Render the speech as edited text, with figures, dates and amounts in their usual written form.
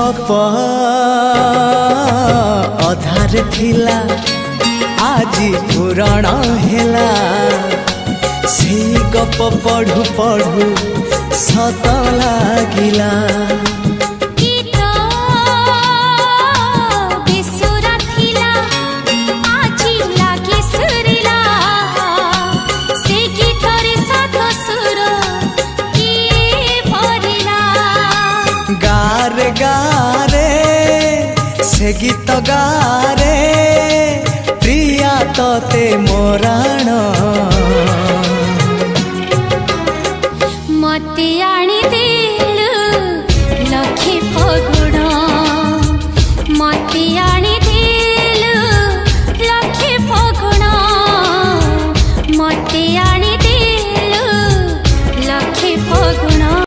गप अधार थिला आजी पुराण हेला से गप पढ़ु पढ़ु सत लागिला गारे गारे से गीत गारे प्रिया तोते मोराण